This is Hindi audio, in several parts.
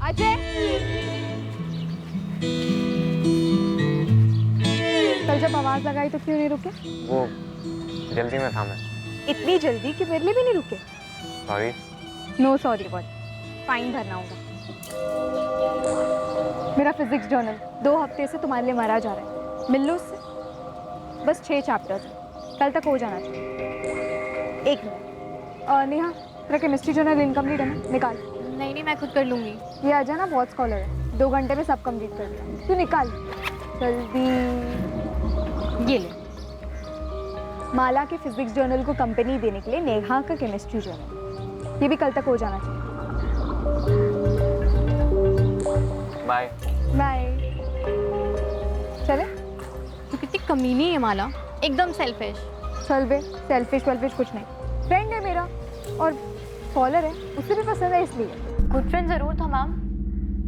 अजय, कल जब आवाज लगाई तो क्यों नहीं रुके? वो जल्दी में था मैं। इतनी जल्दी कि मेरे लिए भी नहीं रुके? Sorry. No sorry word, fine भरना होगा। मेरा फिजिक्स जर्नल 2 हफ्ते से तुम्हारे लिए मरा जा रहा है, मिल लो उससे। बस 6 चैप्टर्स, कल तक हो जाना चाहिए। 1 मिनट, नेहा तेरा केमिस्ट्री जर्नल इनकम्प्लीट है ना, निकाल। नहीं नहीं, मैं खुद कर लूंगी। ये अजय ना बहुत स्कॉलर है, 2 घंटे में सब कंप्लीट कर दिया। तू निकाल जल्दी। ये ले, माला के फिजिक्स जर्नल को कंपनी देने के लिए नेहा का केमिस्ट्री जर्नल, ये भी कल तक हो जाना चाहिए। Bye bye. चले? तू कितनी कमीनी है माला, एकदम सेल्फिश। चल बे, सेल्फिश वेल्फिश कुछ नहीं, फ्रेंड है मेरा और फॉलोअर है, उसे भी पसंद है इसलिए। गुड फ्रेंड जरूर था मैम,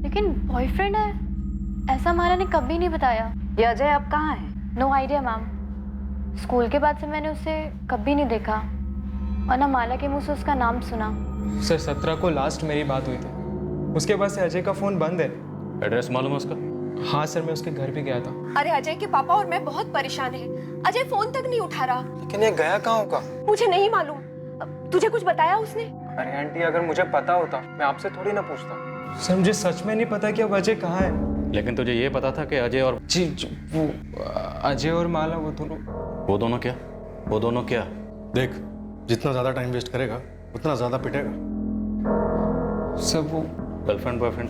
लेकिन बॉयफ्रेंड है ऐसा माला ने कभी नहीं बताया। ये अजय अब कहाँ है? नो आइडिया मैम, स्कूल के बाद से मैंने उसे कभी नहीं देखा और ना माला के मुंह से उसका नाम सुना। सर 17 को लास्ट मेरी बात हुई थी, उसके बाद से अजय का फ़ोन बंद है। एड्रेस मालूम है उसका? हाँ सर, मैं उसके घर भी गया था। अरे अजय के पापा और मैं बहुत परेशान हैं। अजय फोन तक नहीं उठा रहा। लेकिन ये गया कहाँ होगा? मुझे नहीं मालूम। तुझे कुछ बताया उसने? अरे आंटी, अगर मुझे पता होता मैं आपसे थोड़ी ना पूछता। सर मुझे सच में नहीं पता कि अब अजय कहाँ है। लेकिन तुझे ये पता था कि अजय और जी वो अजय और माला वो दोनों क्या? वो दोनों क्या? देख, जितना ज्यादा टाइम वेस्ट करेगा उतना ज्यादा पिटेगा। सब वो गर्लफ्रेंड बॉयफ्रेंड?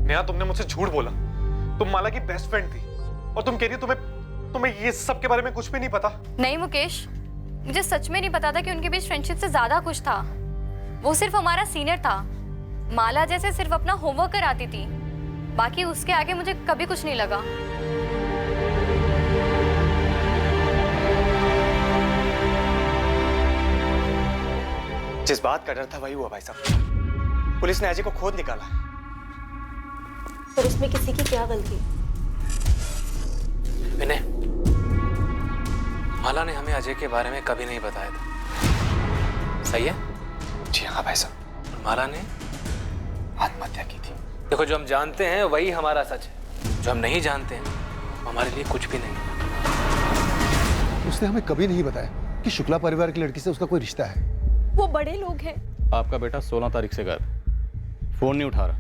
नेहा, तुमने मुझसे झूठ बोला। तुम माला की बेस्ट फ्रेंड थी और तुम कह रही हो तुम्हें ये सब के बारे में कुछ भी नहीं पता। नहीं मुकेश, मुझे सच में नहीं पता था कि उनके बीच फ्रेंडशिप से ज्यादा कुछ था। वो सिर्फ हमारा सीनियर था, माला जैसे सिर्फ अपना होमवर्क कराती थी, बाकी उसके आगे मुझे कभी कुछ नहीं लगा। जिस बात का डर था वही हुआ भाई साहब। पुलिस ने अजय को खोद निकाला। पर इसमें किसी की क्या गलती? विनय, माला ने हमें अजय के बारे में कभी नहीं बताया था, सही है? जी हाँ भाई साहब। और माला ने आत्महत्या की थी। देखो, जो हम जानते हैं वही हमारा सच है, जो हम नहीं जानते हैं वो हमारे लिए कुछ भी नहीं। उसने हमें कभी नहीं बताया कि शुक्ला परिवार की लड़की से उसका कोई रिश्ता है। वो बड़े लोग हैं। आपका बेटा 16 तारीख से गायब, फोन नहीं उठा रहा।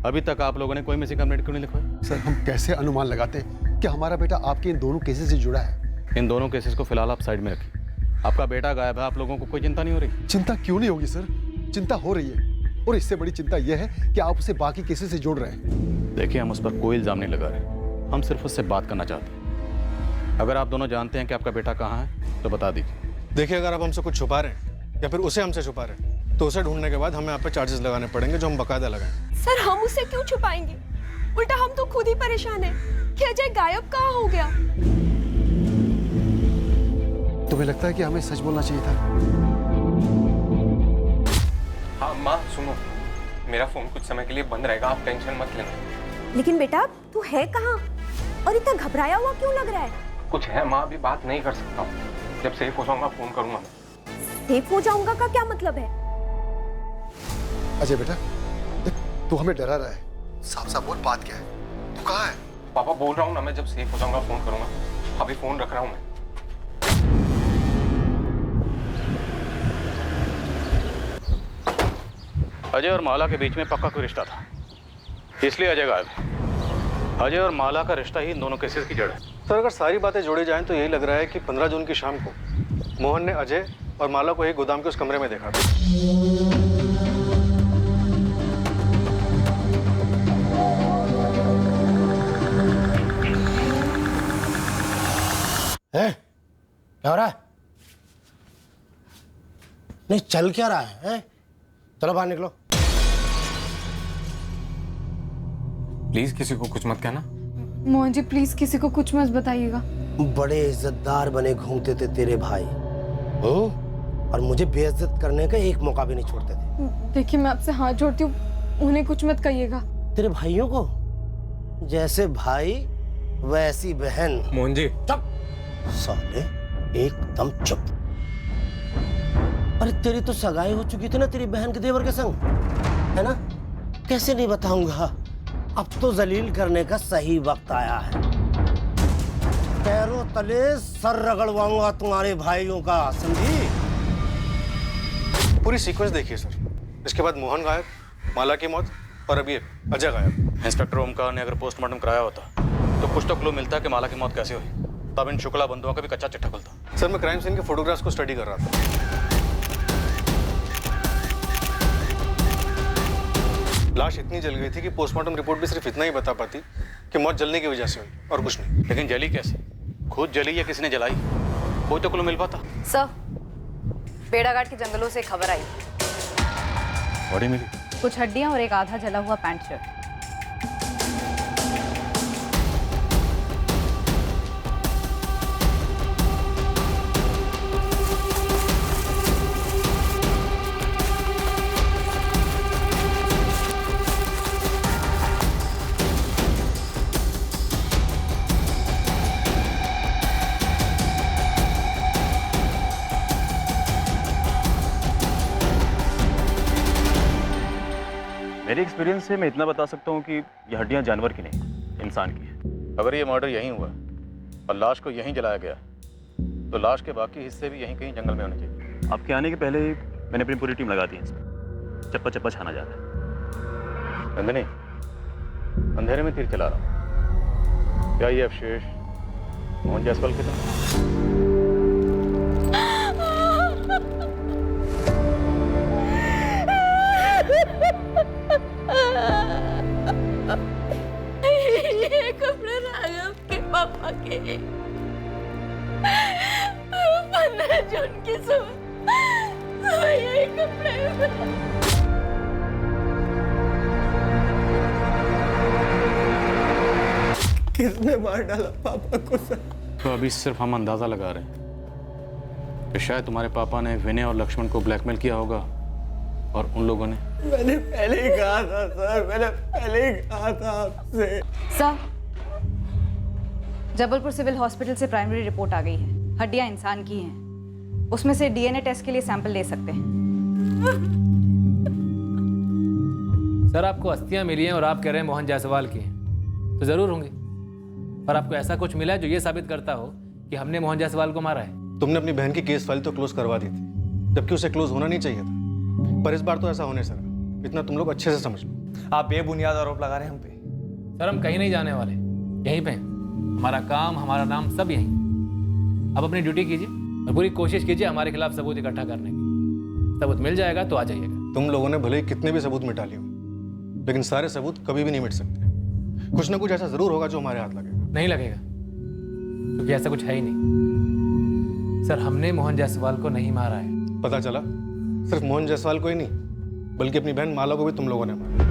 अभी तक आप लोगों ने कोई मिसिंग कंप्लेंट क्यों नहीं लिखवाई? सर हम कैसे अनुमान लगाते कि हमारा बेटा आपके इन दोनों केसेस से जुड़ा है? इन दोनों केसेस को फिलहाल आप साइड में रखिए। आपका बेटा गायब है, आप लोगों को कोई चिंता नहीं हो रही? चिंता क्यों नहीं होगी सर, चिंता हो रही है, और इससे बड़ी चिंता यह है कि आप उसे बाकी केसेस से जोड़ रहे हैं। देखिए, हम उस पर कोई इल्जाम नहीं लगा रहे, हम सिर्फ उससे बात करना चाहते हैं। अगर आप दोनों जानते हैं कि आपका बेटा कहाँ है तो बता दीजिए। देखिए, अगर आप हमसे कुछ छुपा रहे हैं या फिर उसे हमसे छुपा रहे हैं तो उसे ढूंढने के बाद हमें आप पे चार्जेस लगाने पड़ेंगे, जो हम बकायदा लगाएंगे। सर हम उसे क्यों छुपाएंगे? उल्टा हम तो खुद ही परेशान हैं कि अजय गायब कहाँ हो गया। तुम्हें लगता है कि हमें सच बोलना चाहिए था? हाँ माँ सुनो, मेरा फोन कुछ समय के लिए बंद रहेगा, आप टेंशन मत लेना। लेकिन बेटा तू है कहाँ और इतना घबराया हुआ क्यों लग रहा है? कुछ है माँ, अभी बात नहीं कर सकता हूँ, जब सेफ हो जाऊंगा फोन करूंगा। सेफ हो जाऊंगा का क्या मतलब है? अजय बेटा, देख तू हमें डरा रहा है, साफ साफ बोल बात क्या है, तू कहाँ है? पापा बोल रहा हूँ ना, मैं जब सेफ हो जाऊंगा फोन करूंगा, अभी फोन रख रहा हूँ मैं। अजय और माला के बीच में पक्का कोई रिश्ता था, इसलिए अजय गायब है। अजय और माला का रिश्ता ही इन दोनों केसेस की जड़ है। सर अगर सारी बातें जोड़ी जाएं तो यही लग रहा है कि 15 जून की शाम को मोहन ने अजय और माला को एक गोदाम के उस कमरे में देखा था। क्या हो रहा है? नहीं चल क्या रहा है? चलो बाहर निकलो। प्लीज किसी को कुछ मत कहना। मोहन जी प्लीज किसी को कुछ मत बताइएगा। बड़े इज्जतदार बने घूमते थे तेरे भाई, और मुझे बेइज्जत करने का एक मौका भी नहीं छोड़ते थे। देखिए मैं आपसे हाथ जोड़ती हूँ, उन्हें कुछ मत कहिएगा। तेरे भाइयों को जैसे भाई वैसी बहन। मोहन जी चुप साले, एकदम चुप। अरे तेरी तो सगाई हो चुकी थी ना तेरी बहन के देवर के संग, है ना? कैसे नहीं बताऊंगा। अब तो जलील करने का सही वक्त आया है। पैरों तले सर रगड़वाऊंगा तुम्हारे भाइयों का, समझी? पूरी सीक्वेंस देखिए सर। इसके बाद मोहन गायब, माला की मौत और अभी अजय गायब। इंस्पेक्टर ओमकार ने अगर पोस्टमार्टम कराया होता तो कुछ तो क्लू मिलता कि माला की मौत कैसे हुई, तब इन शुक्ला बंधुओं का भी कच्चा चिट्ठा खुलता। सर मैं क्राइम सीन के फोटोग्राफ्स को स्टडी कर रहा था। लाश इतनी जल गई थी कि पोस्टमार्टम रिपोर्ट भी सिर्फ इतना ही बता पाती कि मौत जलने की वजह से हुई और कुछ नहीं। लेकिन जली कैसे? खुद जली या किसी ने जलाई? कोई तो क्लू मिल पाता। सर, बेड़ाघाट के जंगलों से खबर आई, बॉडी मिली, कुछ हड्डियां और एक आधा जला हुआ पैंट शर्ट। मेरे एक्सपीरियंस से मैं इतना बता सकता हूँ कि ये हड्डियाँ जानवर की नहीं, इंसान की है। अगर ये मर्डर यहीं हुआ और लाश को यहीं जलाया गया तो लाश के बाकी हिस्से भी यहीं कहीं जंगल में होने चाहिए। आपके आने के पहले ही मैंने अपनी पूरी टीम लगा दी है इसमें। चप्पा चप्पा छाना जा रहा है। नंदिनी, अंधेरे में तीर चला रहा हूँ। क्या ये अवशेष मोहन जायसवाल के थे? ये कपड़े राघव के पापा के 15 जून की सुबह ये कपड़े। किसने मार डाला पापा को सर? तो अभी सिर्फ हम अंदाजा लगा रहे हैं कि शायद तुम्हारे पापा ने विनय और लक्ष्मण को ब्लैकमेल किया होगा और उन लोगों ने। मैंने पहले ही कहा था सर, मैंने पहले ही कहा था आपसे। सर, जबलपुर सिविल हॉस्पिटल से प्राइमरी रिपोर्ट आ गई है। हड्डियां इंसान की हैं। उसमें से डीएनए टेस्ट के लिए सैंपल ले सकते हैं। सर आपको अस्थियां मिली हैं और आप कह रहे हैं मोहन जायसवाल की हैं, तो जरूर होंगी। पर आपको ऐसा कुछ मिला है जो ये साबित करता हो कि हमने मोहन जायसवाल को मारा है? तुमने अपनी बहन की केस फाइल तो क्लोज करवा दी थी, जबकि उसे क्लोज होना नहीं चाहिए था। पर इस बार तो ऐसा होने सर, इतना तुम लोग अच्छे से समझ लो। आप बेबुनियाद आरोप लगा रहे हैं हम पे। सर हम कहीं नहीं जाने वाले, यहीं पे हैं। हमारा काम, हमारा नाम सब यहीं। अब अपनी ड्यूटी कीजिए और पूरी कोशिश कीजिए हमारे खिलाफ सबूत इकट्ठा करने की। सबूत मिल जाएगा तो आ जाइएगा। तुम लोगों ने भले ही कितने भी सबूत मिटा लिए हो, लेकिन सारे सबूत कभी भी नहीं मिट सकते। कुछ ना कुछ ऐसा जरूर होगा जो हमारे हाथ लगेगा। नहीं लगेगा, क्योंकि ऐसा कुछ है ही नहीं। सर हमने मोहन जायसवाल को नहीं मारा है। पता चला सिर्फ मोहन जायसवाल को ही नहीं, बल्कि अपनी बहन माला को भी तुम लोगों ने मारा।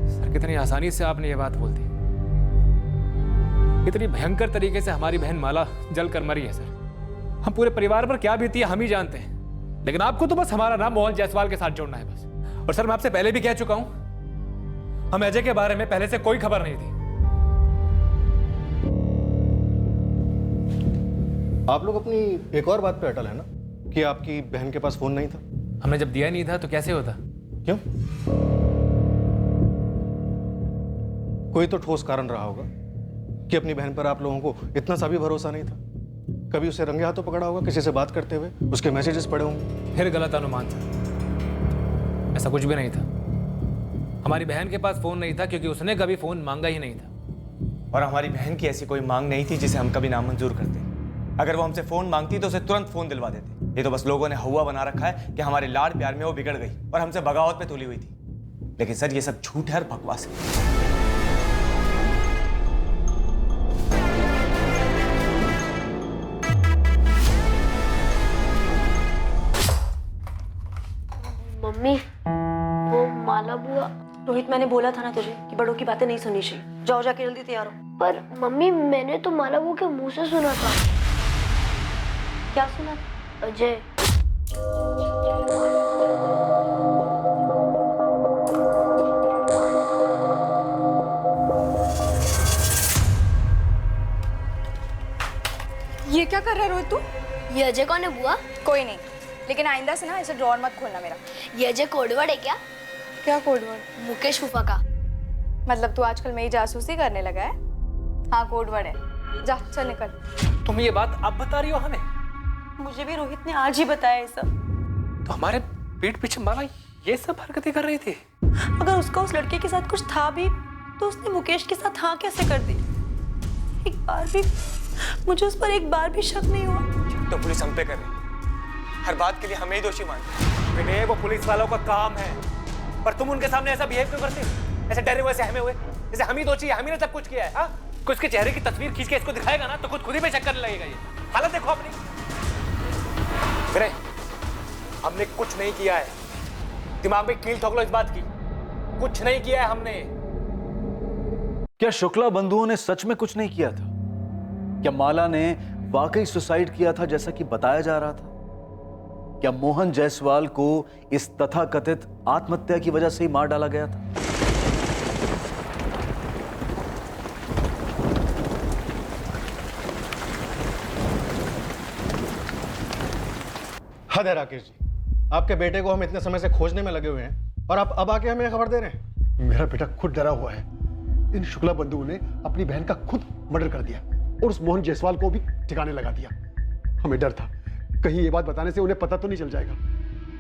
सर कितनी आसानी से आपने ये बात बोल दी। कितनी भयंकर तरीके से हमारी बहन माला जल कर मरी है सर। हम पूरे परिवार पर क्या बीती है हम ही जानते हैं, लेकिन आपको तो बस हमारा नाम मोहन जायसवाल के साथ जोड़ना है बस। और सर मैं आपसे पहले भी कह चुका हूं, हम अजय के बारे में पहले से कोई खबर नहीं थी। आप लोग अपनी एक और बात पे अटल है ना कि आपकी बहन के पास फोन नहीं था। हमने जब दिया नहीं था तो कैसे होता? क्यों? कोई तो ठोस कारण रहा होगा कि अपनी बहन पर आप लोगों को इतना सा भी भरोसा नहीं था। कभी उसे रंगे हाथों पकड़ा होगा किसी से बात करते हुए, उसके मैसेजेस पढ़े होंगे। फिर गलत अनुमान था, ऐसा कुछ भी नहीं था। हमारी बहन के पास फोन नहीं था क्योंकि उसने कभी फोन मांगा ही नहीं था। और हमारी बहन की ऐसी कोई मांग नहीं थी जिसे हम कभी नामंजूर करते। अगर वो हमसे फोन मांगती तो उसे तुरंत फोन दिलवा देते। ये तो बस लोगों ने हवा बना रखा है कि हमारे लाड प्यार में वो बिगड़ गई और हमसे बगावत पे तुली हुई थी। लेकिन सर ये सब झूठ है और बकवास है। मम्मी, वो माला बुआ। रोहित, मैंने बोला था ना तुझे कि बड़ों की बातें नहीं सुननी चाहिए। जाओ जाके जल्दी तैयार हो। पर मम्मी मैंने तो माला बुआ के मुंह से सुना था। क्या सुना था? अजय। ये क्या कर रहा है रोहित तू? ये अजय कौन है बुआ? कोई नहीं, लेकिन आइंदा से ना ऐसे ड्रॉर मत खोलना मेरा। ये अजय कोडवर्ड है क्या? क्या कोडवर्ड? मुकेश फूफा का। मतलब तू आजकल मेरी जासूसी करने लगा है? हाँ कोडवर्ड है। जा चल निकल। तुम ये बात अब बता रही हो हमें? मुझे भी रोहित ने आज ही बताया ये सब। तो हमारे पीठ पीछे माला ये सब हरकतें कर रही थी? अगर उसका उस लड़के के साथ कुछ था भी तो उसने मुकेश के साथ हाँ कैसे कर दी? एक बार भी मुझे उस पर एक बार भी शक नहीं हुआ। तो पुलिस हम पे कर रही, हर बात के लिए हमें ही दोषी मानते। विनय, वो पुलिस वालों का काम है, पर तुम उनके सामने ऐसा बिहेव क्यों करते हो? ऐसे डरे हुए सहमे हुए, जैसे हम ही दोषी है, हम ही ने सब कुछ किया है। हाँ, कोई इसके चेहरे की तस्वीर खींच के इसको दिखाएगा ना तो खुद ही पे शक करने लगेगा। ये हालत देखो अपनी। विनय, हमने कुछ नहीं किया है, दिमाग में कील ठोक लो इस बात की, कुछ नहीं किया है हमने। क्या शुक्ला बंधुओं ने सच में कुछ नहीं किया था? क्या माला ने वाकई सुसाइड किया था जैसा कि बताया जा रहा था? क्या मोहन जायसवाल को इस तथाकथित आत्महत्या की वजह से ही मार डाला गया था? हद है राकेश जी, आपके बेटे को हम इतने समय से खोजने में लगे हुए हैं और आप अब आके हमें खबर दे रहे हैं। मेरा बेटा खुद डरा हुआ है। इन शुक्ला बंधुओं ने अपनी बहन का खुद मर्डर कर दिया और उस मोहन जायसवाल को भी ठिकाने लगा दिया। हमें डर था कहीं ये बात बताने से उन्हें पता तो नहीं चल जाएगा,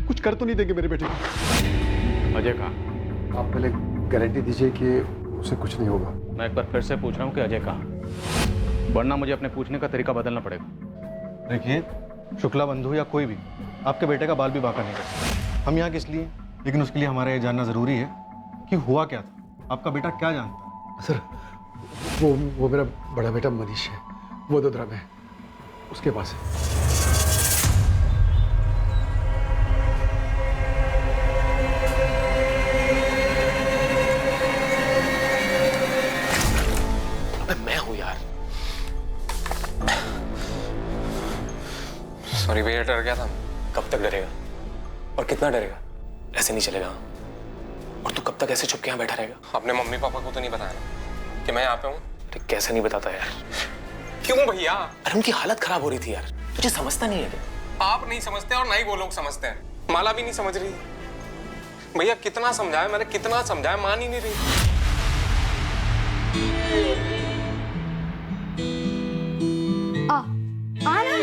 कुछ कर तो नहीं देंगे मेरे बेटे को। अजय कहाँ? आप पहले गारंटी दीजिए कि उसे कुछ नहीं होगा। मैं एक बार फिर से पूछ रहा हूँ कि अजय कहाँ, वरना मुझे अपने पूछने का तरीका बदलना पड़ेगा। देखिए, शुक्ला बंधु या कोई भी आपके बेटे का बाल भी बांका नहीं कर। हम यहाँ किस लिए, लेकिन उसके लिए हमारा ये जानना जरूरी है कि हुआ क्या था, आपका बेटा क्या जानता है। सर, वो मेरा बड़ा बेटा मनीष है, वो वडोदरा में है, उसके पास है। मैं हूं यार। सॉरी भैया, डर गया था। कब तक डरेगा और कितना डरेगा? ऐसे नहीं चलेगा। और तू कब तक ऐसे चुप के यहाँ बैठा रहेगा? अपने मम्मी पापा को तो नहीं बताया कि मैं यहाँ पे हूँ? अरे कैसे नहीं बताता यार? क्यों भैया? अरे उनकी हालत खराब हो रही थी यार, तुझे समझता नहीं है क्या? आप नहीं समझते और ना ही वो लोग समझते हैं। माला भी नहीं समझ रही। भैया कितना समझाया मैंने, कितना समझाया, मान ही नहीं रही। आना।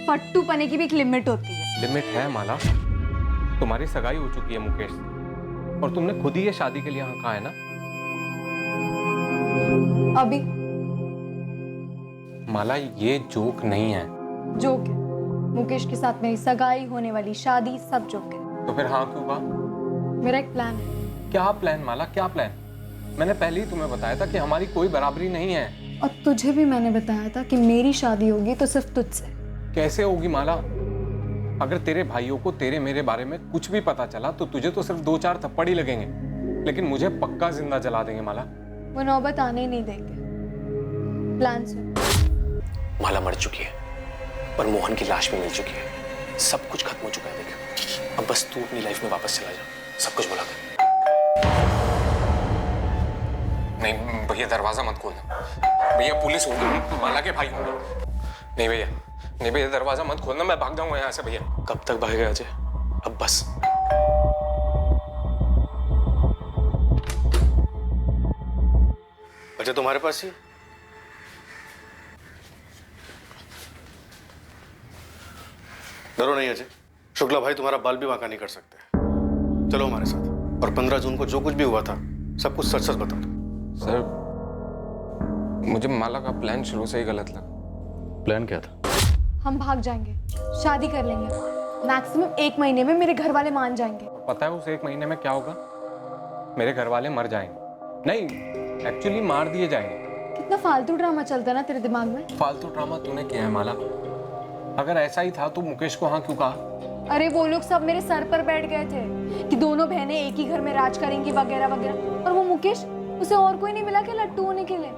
फट्टू पने की भी एक लिमिट होती है। लिमिट है माला। तुम्हारी सगाई हो चुकी है मुकेश से और तुमने खुद ही ये शादी के लिए हाँ कहा है ना। अभी माला ये जोक नहीं है। जोक है। मुकेश के साथ मेरी सगाई, होने वाली शादी, सब जोक है। तो फिर हाँ क्यों कहा? मेरा एक प्लान है। क्या प्लान माला, क्या प्लान? मैंने पहले ही तुम्हें बताया था कि हमारी कोई बराबरी नहीं है। और तुझे भी मैंने बताया था कि मेरी शादी होगी तो सिर्फ तुझसे। कैसे होगी माला? अगर तेरे भाइयों को तेरे मेरे बारे में कुछ भी पता चला तो तुझे तो सिर्फ 2-4 थप्पड़ ही लगेंगे, लेकिन मुझे पक्का जिंदा जला देंगे माला। वो नौबत आने ही नहीं देंगे। प्लान सुन। माला मर चुकी है पर मोहन की लाश भी मिल चुकी है। सब कुछ खत्म हो चुका है। देख, अब बस तू अपनी लाइफ में वापस चला जा, सब कुछ भुला कर। नहीं भैया, दरवाजा मत खोलना भैया, पुलिस होगी, माला के भाई होंगे। नहीं भैया, नहीं भैया, दरवाजा मत खोलना, मैं भाग जाऊंगा यहाँ से भैया। कब तक भागेगा अजय? अब बस। अजय तुम्हारे पास ही? डरो नहीं अजय, शुक्ला भाई तुम्हारा बाल भी बांका नहीं कर सकते। चलो हमारे साथ, और 15 जून को जो कुछ भी हुआ था सब कुछ सच सच बता दो। सर, मुझे माला का प्लान शुरू से ही गलत लगा। प्लान क्या था? हम भाग जाएंगे, शादी कर लेंगे, मैक्सिमम 1 महीने में मेरे घर वाले मान जाएंगे। पता है उस 1 महीने में क्या होगा? मेरे घर वाले मर जाएंगे। नहीं, एक्चुअली मार दिए जाएंगे। कितना फालतू ड्रामा चलता है ना तेरे दिमाग में। फालतू ड्रामा तूने किया है माला। अगर ऐसा ही था तो मुकेश को हाँ क्यों कहा? अरे वो लोग सब मेरे सर पर बैठ गए थे कि दोनों बहनें एक ही घर में राज करेंगी वगैरह वगैरह, और वो मुकेश, उसे और कोई नहीं मिला कि लट्टू होने के लिए।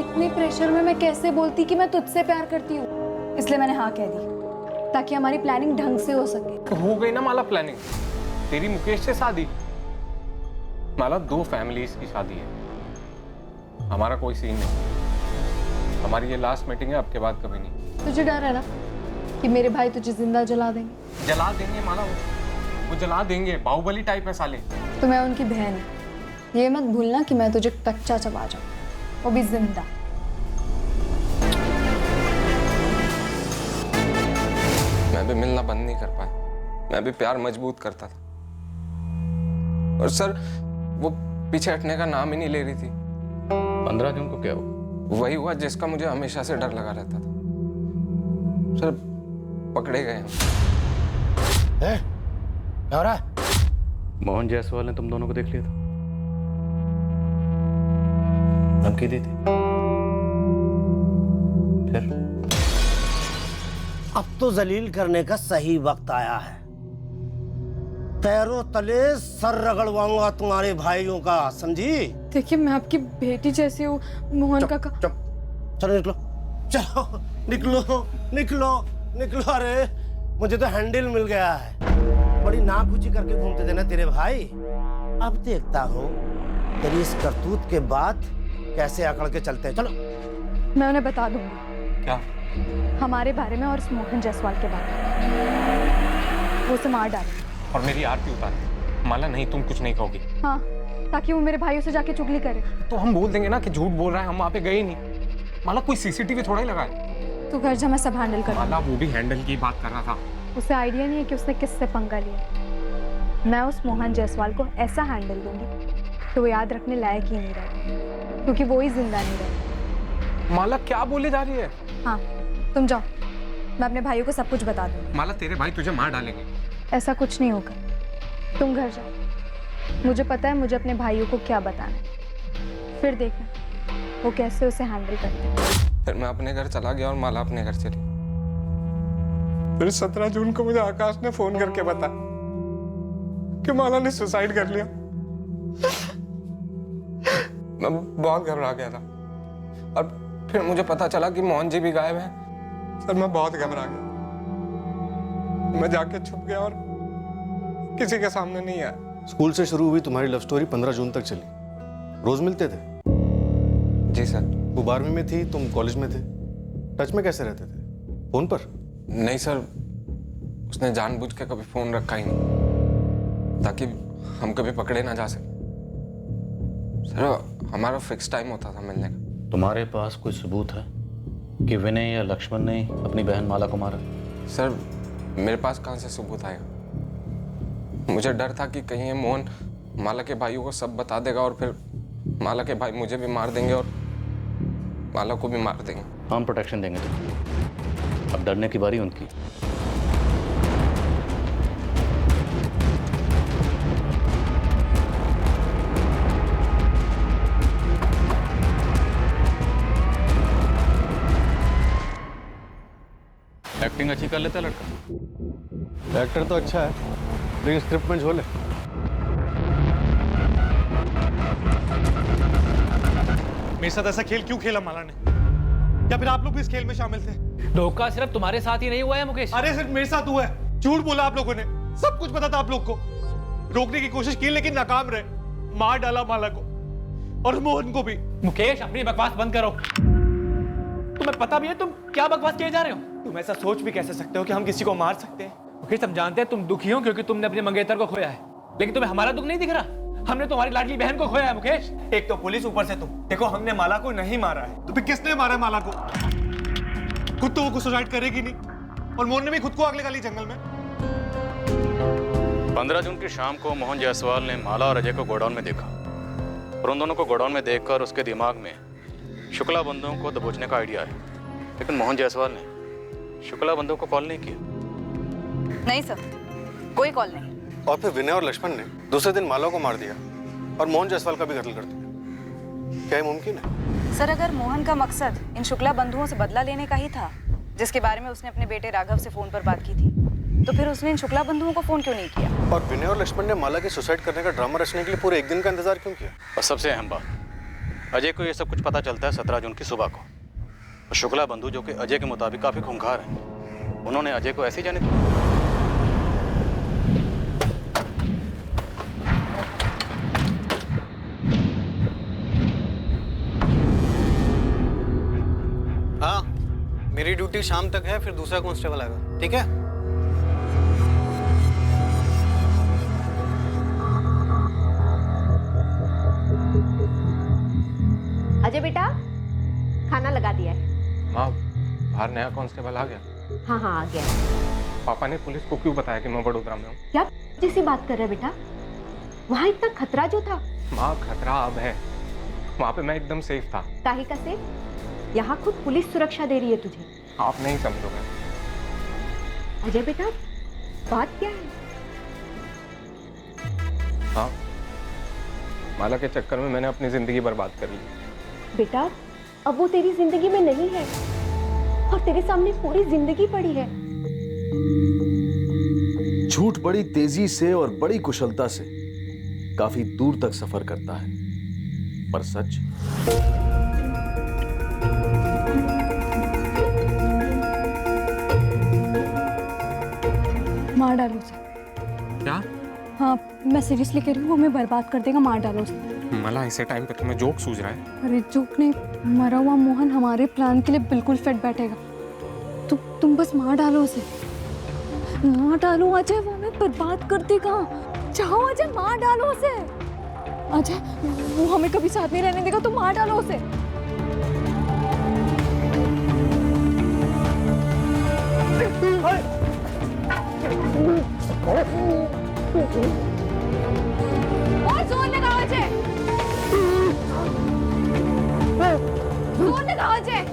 इतने प्रेशर में मैं कैसे बोलती कि मैं तुझसे प्यार करती हूँ। इसलिए मैंने हाँ कह दी ताकि हमारी प्लानिंग ढंग से हो सके। तो हो गई ना माला प्लानिंग। तेरी मुकेश से शादी? माला, 2 फैमिलीज की शादी है, हमारा कोई सीन नहीं। हमारी ये लास्ट मीटिंग है, अब के बाद कभी नहीं। तुझे डर है ना कि मेरे भाई तुझे जिंदा जला देंगे? जला देंगे माला, वो जला देंगे, बाहुबली टाइप है साले। तो मैं उनकी बहन हूँ, ये मत भूलना कि मैं तुझे कच्चा चबा जाऊँ, वो भी जिंदा। मैं भी मिलना बंद नहीं कर पाया, मैं भी प्यार मजबूत करता था। और सर, वो पीछे हटने का नाम ही नहीं ले रही थी। 15 जून को क्या हुआ? वही हुआ जिसका मुझे हमेशा से डर लगा रहता था। सर, पकड़े गए हम। क्या हो रहा है? मोहन जायसवाल ने तुम दोनों को देख लिया था, धमकी दी थी। फिर अब तो जलील करने का सही वक्त आया है। पैरों तले सर रगड़वाऊंगा तुम्हारे भाइयों का, समझी? देखिए, मैं आपकी बेटी जैसी हूँ। मोहन का चलो निकलो, चलो निकलो निकलो निकलो। अरे मुझे तो हैंडल मिल गया है। बड़ी नाक ऊंची करके घूमते थे ना तेरे भाई। अब देखता हूँ तेरी इस करतूत के बाद कैसे अकड़ के चलते हैं। चलो मैं उन्हें बता दूंगी। क्या? हमारे बारे में और उस मोहन जायसवाल के बारे में। वो उसे मार डालेंगे और मेरी आरती उतारे। माला, नहीं, तुम कुछ नहीं कहोगी। हाँ, ताकि वो मेरे भाइयों से जाके चुगली करे। तो हम बोल देंगे ना कि झूठ बोल रहा है, हम वहाँ पे गए ही नहीं। माला, कोई सीसीटीवी थोड़ा ही लगा है। तू घर जा, मैं सब हैंडल कर। माला, वो भी हैंडल की बात कर रहा था। उसे आइडिया नहीं है कि उसने किससे पंगा लिया। मैं उस मोहन जायसवाल को ऐसा हैंडल दूंगी कि वो याद रखने लायक ही नहीं रहेगा, क्योंकि वो ही जिंदा नहीं रहेगा। माला, क्या बोले जा रही है? हाँ, तुम जाओ, मैं अपने भाइयों को सब कुछ बता दूंगी। माला, तेरे भाई तुझे मार डालेंगे। ऐसा कुछ नहीं होगा, तुम घर जाओ। मुझे पता है मुझे अपने भाइयों को क्या बताना है, फिर देखना वो कैसे उसे हैंडल करते हैं। फिर मैं अपने घर चला गया और माला अपने घर चली। फिर 17 जून को मुझे आकाश ने फोन करके बताया कि माला ने सुसाइड कर लिया। मैं बहुत घबरा गया था और फिर मुझे पता चला कि मोहन जी भी गायब हैं। सर, मैं बहुत घबरा गया। मैं जाके छुप गया और किसी के सामने नहीं आया। स्कूल से शुरू हुई तुम्हारी लव स्टोरी 15 जून तक चली। रोज मिलते थे? जी सर। वो 12वीं में थी, तुम कॉलेज में थे। टच में कैसे रहते थे? फोन पर? नहीं सर, उसने जानबूझ के कभी फोन रखा ही नहीं ताकि हम कभी पकड़े ना जा सके। सर, हमारा फिक्स टाइम होता था मिलने का। तुम्हारे पास कोई सबूत है कि विनय या लक्ष्मण ने अपनी बहन माला को मारा? सर, मेरे पास कहाँ से सबूत आएगा? मुझे डर था कि कहीं ये मोहन माला के भाइयों को सब बता देगा और फिर माला के भाई मुझे भी मार देंगे और माला को भी मार देंगे। हम प्रोटेक्शन देंगे तुम्हें, अब डरने की बारी उनकी। एक्टिंग अच्छी कर लेता लड़का। एक्टर तो अच्छा है, लेकिन स्क्रिप्ट में झोल है। मेरे साथ ऐसा खेल क्यों खेला माला ने? या फिर आप लोग भी इस खेल में शामिल थे? धोखा सिर्फ तुम्हारे साथ ही नहीं हुआ है मुकेश। अरे सिर्फ मेरे साथ हुआ है। झूठ बोला आप लोगों ने, सब कुछ पता था आप लोग को। रोकने की कोशिश की लेकिन नाकाम रहे। मार डाला माला को और मोहन को भी। मुकेश, अपनी बकवास बंद करो। तुम्हें पता भी है तुम क्या बकवास किए जा रहे हो? तुम ऐसा सोच भी कैसे सकते हो कि हम किसी को मार सकते हैं? मुकेश, हम जानते हैं तुम दुखी हो क्योंकि तुमने अपने मंगेतर को खोया है, लेकिन तुम्हें हमारा दुख नहीं दिख रहा। हमने तुम्हारी लाडली बहन को खोया है मुकेश। एक तो पुलिस, ऊपर से तुम। देखो, हमने माला को नहीं मारा है। तो फिर किसने मारा है माला को? खुद तो वो सुसाइड करेगी नहीं और मोहन ने भी खुद को आग लगा ली जंगल में। 15 जून की शाम को मोहन जायसवाल ने माला और अजय को गोडाउन में देखा और उन दोनों को गोडाउन में देखकर उसके दिमाग में शुक्ला बंधुओं को दबोचने का आइडिया आया, लेकिन मोहन जायसवाल ने शुक्ला बंधुओं को कॉल नहीं किया। नहीं सर, कोई कॉल नहीं। और फिर विनय और लक्ष्मण ने दूसरे दिन माला को मार दिया और मोहन जायसवाल का भी कत्ल कर दिया। क्या ये मुमकिन है? सर, अगर मोहन का मकसद इन शुक्ला बंधुओं से बदला लेने का ही था, जिसके बारे में उसने अपने बेटे राघव से फोन पर बात की थी, तो फिर उसने इन शुक्ला बंधुओं को फोन क्यों नहीं किया? और विनय और लक्ष्मण ने माला के सुसाइड करने का ड्रामा रचने के लिए पूरे एक दिन का इंतजार क्यों किया? और सबसे अहम बात, अजय को ये सब कुछ पता चलता है 17 जून की सुबह को। और शुक्ला बंधु, जो कि अजय के मुताबिक काफी खूंखार हैं, उन्होंने अजय को ऐसे ही जाने दिया। मेरी ड्यूटी शाम तक है, फिर दूसरा कांस्टेबल आएगा, ठीक है? अजय बेटा, खाना लगा दिया है। माँ, बाहर नया कांस्टेबल आ गया। हाँ हाँ, आ गया। पापा ने पुलिस को क्यों बताया कि मैं वडोदरा में हूँ? क्या जैसी बात कर रहे हैं बेटा? वहाँ इतना खतरा जो था। माँ, खतरा अब है। वहाँ पे मैं एकदम सेफ था। काहे का सेफ? यहाँ खुद पुलिस सुरक्षा दे रही है तुझे। आप नहीं समझोगे। अजय बेटा, बात क्या है? हाँ, माला के चक्कर में मैंने अपनी जिंदगी बर्बाद कर ली। बेटा, अब वो तेरी जिंदगी में नहीं है और तेरे सामने पूरी जिंदगी पड़ी है। झूठ बड़ी तेजी से और बड़ी कुशलता से काफी दूर तक सफर करता है, पर सच मार डालो उसे। क्या? हाँ, मैं सीरियसली कह रही हूँ, हमें बर्बाद कर देगा, मार डालो उसे। मला, ऐसे टाइम पे तुम्हें जोक सूझ रहा है? अरे जोक नहीं, मरा हुआ मोहन हमारे प्लान के लिए बिल्कुल फिट बैठेगा। तुम बस मार डालो उसे, मार डालो अजय, वो हमें बर्बाद कर देगा। जाओ अजय, मार डालो उसे। अजय, वो हमें कभी साथ नहीं रहने देगा, तुम मार डालो उसे। और जोर लगाओ अजय, जोर लगाओ अजय।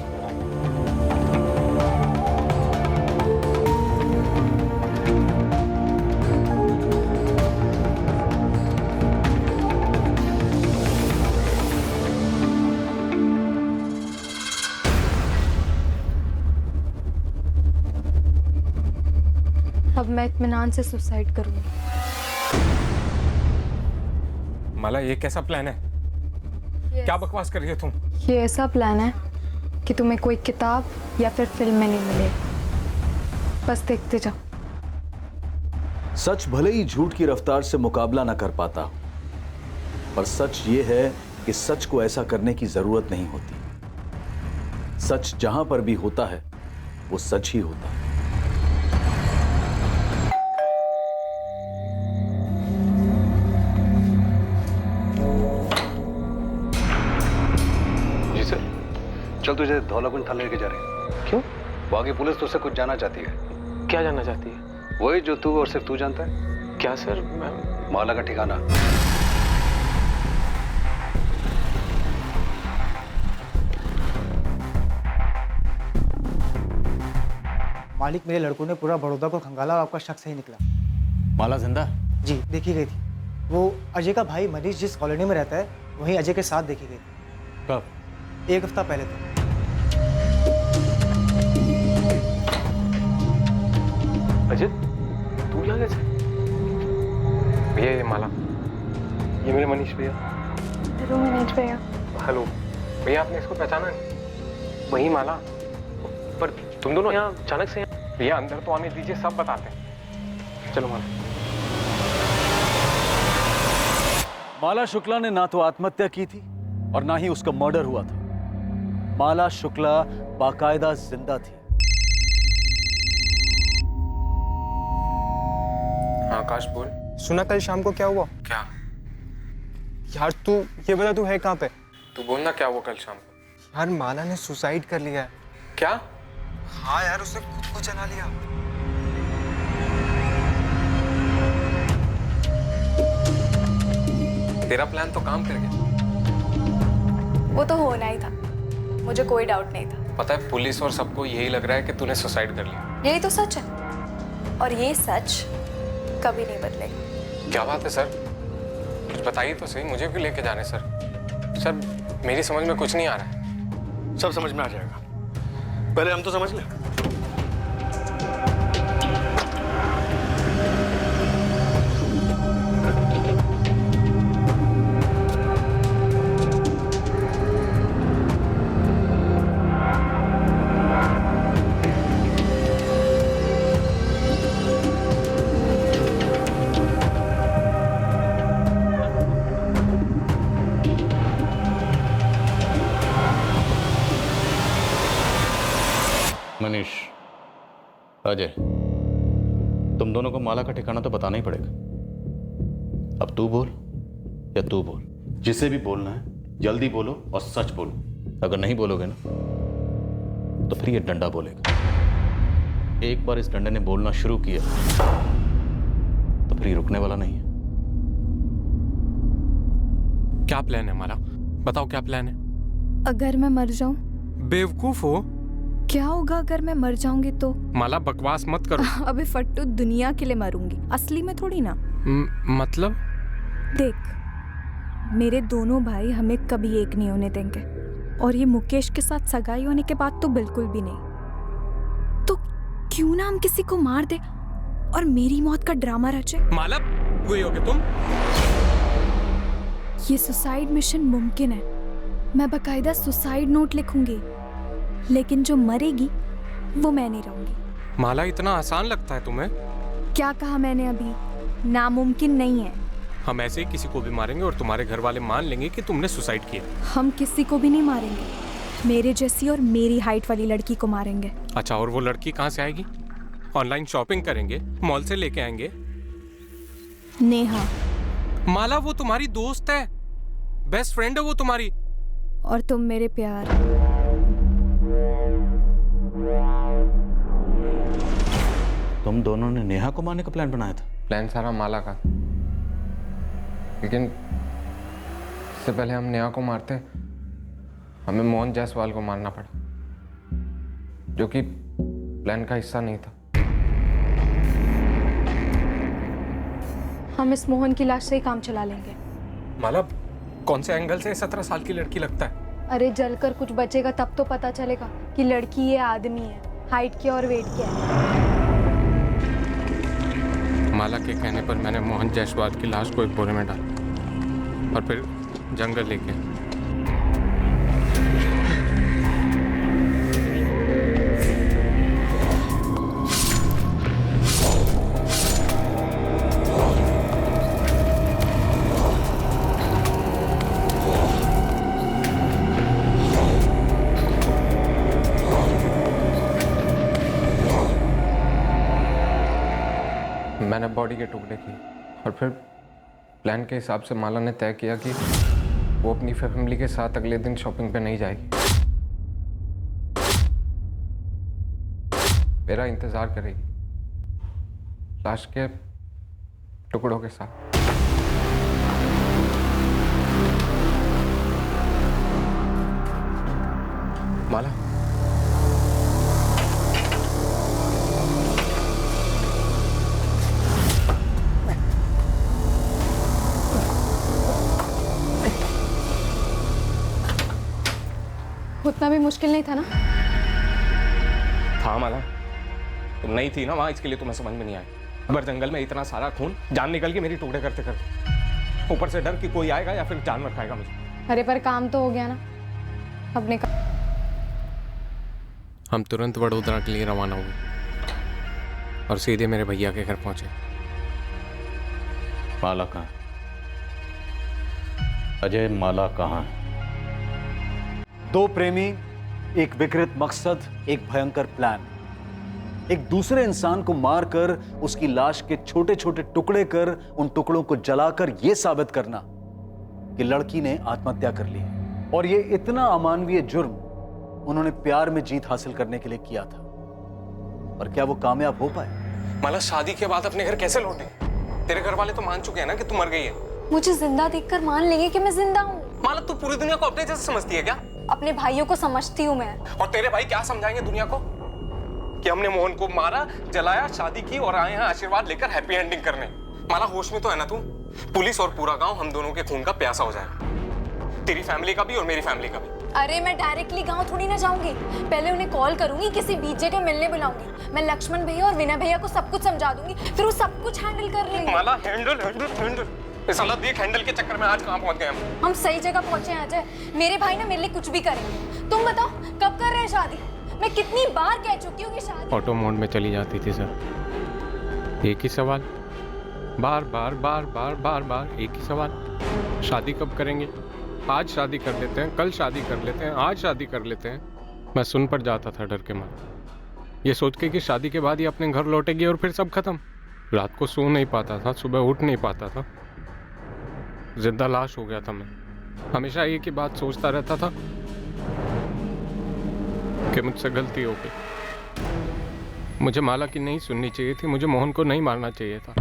अब मैं इत्मीनान से सुसाइड करूंगी। मला, ये कैसा प्लान है? क्या बकवास कर रही है तुम? ये ऐसा प्लान है कि तुम्हें कोई किताब या फिर फिल्म में नहीं मिलेगा, बस देखते जाओ। सच भले ही झूठ की रफ्तार से मुकाबला न कर पाता, पर सच ये है कि सच को ऐसा करने की जरूरत नहीं होती। सच जहां पर भी होता है वो सच ही होता है। चल, तुझे धौलाकुंज थाने लेके जा रहे हैं। क्यों? वहां की पुलिस तुझसे कुछ जानना चाहती है। क्या जानना चाहती है? वही जो तू और सिर्फ तू जानता है। क्या सर? माला का ठिकाना। मालिक, मेरे लड़कों ने पूरा बड़ौदा को खंगाला और आपका शक सही निकला। माला जिंदा? जी, देखी गई थी। वो अजय का भाई मनीष जिस कॉलोनी में रहता है, वहीं अजय के साथ देखी गई थी। कब? 1 हफ्ता पहले तक। अजय, तू यहाँ कैसे? भैया, ये माला, ये मेरे मनीष भैया। हेलो मनीष भैया। हेलो भैया, आपने इसको पहचाना नहीं? वही माला। पर तुम दोनों यहाँ अचानक से? भैया, अंदर तो आने दीजिए, सब बताते हैं। चलो माला। माला शुक्ला ने ना तो आत्महत्या की थी और ना ही उसका मर्डर हुआ था। माला शुक्ला बाकायदा जिंदा थी। हाँ आकाश, बोल। सुना कल शाम को क्या हुआ? क्या? यार तू ये बता, तू है कहाँ पे? तू बोलना क्या हुआ कल शाम को? यार, माला ने सुसाइड कर लिया है। क्या? हाँ यार, उसने खुद को जला लिया। तेरा प्लान तो काम कर गया। वो तो होना ही था, मुझे कोई डाउट नहीं था। पता है, पुलिस और सबको यही लग रहा है कि तूने सुसाइड कर लिया। यही तो सच है, और ये सच कभी नहीं बदलेगा। क्या बात है सर? कुछ बताइए तो सही, मुझे भी लेके जाने सर। सर, मेरी समझ में कुछ नहीं आ रहा है। सब समझ में आ जाएगा, पहले हम तो समझ लें। अजय, तुम दोनों को माला का ठिकाना तो बताना ही पड़ेगा। अब तू बोल या तू बोल। जिसे भी बोलना है जल्दी बोलो और सच बोलो। अगर नहीं बोलोगे ना तो फिर ये डंडा बोलेगा। एक बार इस डंडे ने बोलना शुरू किया तो फिर ये रुकने वाला नहीं है। क्या प्लान है माला? बताओ क्या प्लान है? अगर मैं मर जाऊं? बेवकूफ हो? क्या होगा अगर मैं मर जाऊंगी तो? माला बकवास मत करो। अबे फट्टू, दुनिया के लिए मरूंगी, असली में थोड़ी ना। मतलब? देख, मेरे दोनों भाई हमें कभी एक नहीं होने देंगे, और ये मुकेश के साथ सगाई होने के बाद तो बिल्कुल भी नहीं। तो क्यों ना हम किसी को मार दे और मेरी मौत का ड्रामा रचे। माला, वही होगे तुम? ये सुसाइड मिशन मुमकिन है। मैं बकायदा सुसाइड नोट लिखूंगी, लेकिन जो मरेगी वो मैं नहीं रहूंगी। माला, इतना आसान लगता है तुम्हें? क्या कहा मैंने अभी? नामुमकिन नहीं है। हम ऐसे ही किसी को भी मारेंगे और तुम्हारे घर वाले मान लेंगे कि तुमने सुसाइड किया। हम किसी को भी नहीं मारेंगे, मेरे जैसी और मेरी हाइट वाली लड़की को मारेंगे। अच्छा, और वो लड़की कहाँ से आएगी? ऑनलाइन शॉपिंग करेंगे, मॉल से लेके आएंगे। नेहा। माला, वो तुम्हारी दोस्त है, बेस्ट फ्रेंड है वो तुम्हारी। और तुम मेरे प्यार। तुम दोनों ने नेहा को मारने का प्लान बनाया था? प्लान सारा माला का, लेकिन इससे पहले हम नेहा को मारते हमें मोहन जायसवाल को मारना पड़ा, जो कि प्लान का हिस्सा नहीं था। हम इस मोहन की लाश से ही काम चला लेंगे। माला, कौन से एंगल से 17 साल की लड़की लगता है? अरे जलकर कुछ बचेगा तब तो पता चलेगा कि लड़की ये आदमी है, हाइट क्या और वेट क्या है। माला के कहने पर मैंने मोहन जायसवाल की लाश को एक बोरे में डाला और फिर जंगल लेके। मैंने बॉडी के टुकड़े किए और फिर प्लान के हिसाब से माला ने तय किया कि वो अपनी फैमिली के साथ अगले दिन शॉपिंग पे नहीं जाएगी, मेरा इंतजार करेगी लाश के टुकड़ों के साथ। माला, उतना भी मुश्किल नहीं था ना? था माला, तुम नहीं थी ना वहां, इसके लिए तुम्हें समझ में नहीं आया। अगर जंगल में इतना सारा खून, जान निकल के मेरी टुकड़े करते करते, ऊपर से डर कि कोई आएगा या फिर जानवर खाएगा मुझे। अरे पर काम तो हो गया ना अपने का। हम तुरंत वडोदरा के लिए रवाना हुए और सीधे मेरे भैया के घर पहुंचे। माला कहाँ? अजय, माला कहाँ है? दो प्रेमी, एक विकृत मकसद, एक भयंकर प्लान। एक दूसरे इंसान को मारकर उसकी लाश के छोटे छोटे टुकड़े कर उन टुकड़ों को जलाकर यह साबित करना कि लड़की ने आत्महत्या कर ली है। और यह इतना अमानवीय जुर्म उन्होंने प्यार में जीत हासिल करने के लिए किया था। और क्या वो कामयाब हो पाए? माला, शादी के बाद अपने घर कैसे लौटे? तेरे घर वाले तो मान चुके हैं ना कि तू मर गई है। मुझे जिंदा देखकर मान लेंगे कि मैं जिंदा हूँ। माला, तू पूरी दुनिया को अपने जैसे समझती है क्या? अपने भाइयों को समझती हूँ मैं। और तेरे भाई क्या समझाएंगे दुनिया को कि हमने मोहन को मारा, जलाया, शादी की और आए हैं आशीर्वाद लेकर हैप्पी एंडिंग करने। माला, होश में तो है ना तू? पुलिस और पूरा गांव हम दोनों के खून का प्यासा हो जाएगा, तेरी फैमिली का भी और मेरी फैमिली का भी। अरे मैं डायरेक्टली गांव थोड़ी ना जाऊंगी, पहले उन्हें कॉल करूंगी, किसी बीच जगह मिलने बुलाऊंगी। मैं लक्ष्मण भैया और विनय भैया को सब कुछ समझा दूंगी, फिर वो सब कुछ हैंडल कर लेंगे। माला, हैंडल हैंडल हैंडल, इस साला देख हैंडल के चक्कर में आज कहां पहुंच गए हम। सही जगह पहुंचे हैं अजय। मेरे भाई ना मेरे लिए कुछ भी करेंगे। तुम बताओ कब कर रहे हैं शादी? मैं कितनी बार कह चुकी हूँ कि शादी। ऑटो मोड में चली जाती थी सर, एक ही सवाल, बार बार बार बार बार बार एक ही सवाल, शादी कब करेंगे? आज शादी कर लेते हैं, कल शादी कर लेते हैं, आज शादी कर लेते हैं। मैं सुन पर जाता था डर के मारे, ये सोच के कि शादी के बाद ही अपने घर लौटेगी और फिर सब खत्म। रात को सो नहीं पाता था, सुबह उठ नहीं पाता था, जिंदा लाश हो गया था मैं। हमेशा एक ही बात सोचता रहता था कि मुझसे गलती हो गई। मुझे माला की नहीं सुननी चाहिए थी, मुझे मोहन को नहीं मारना चाहिए था।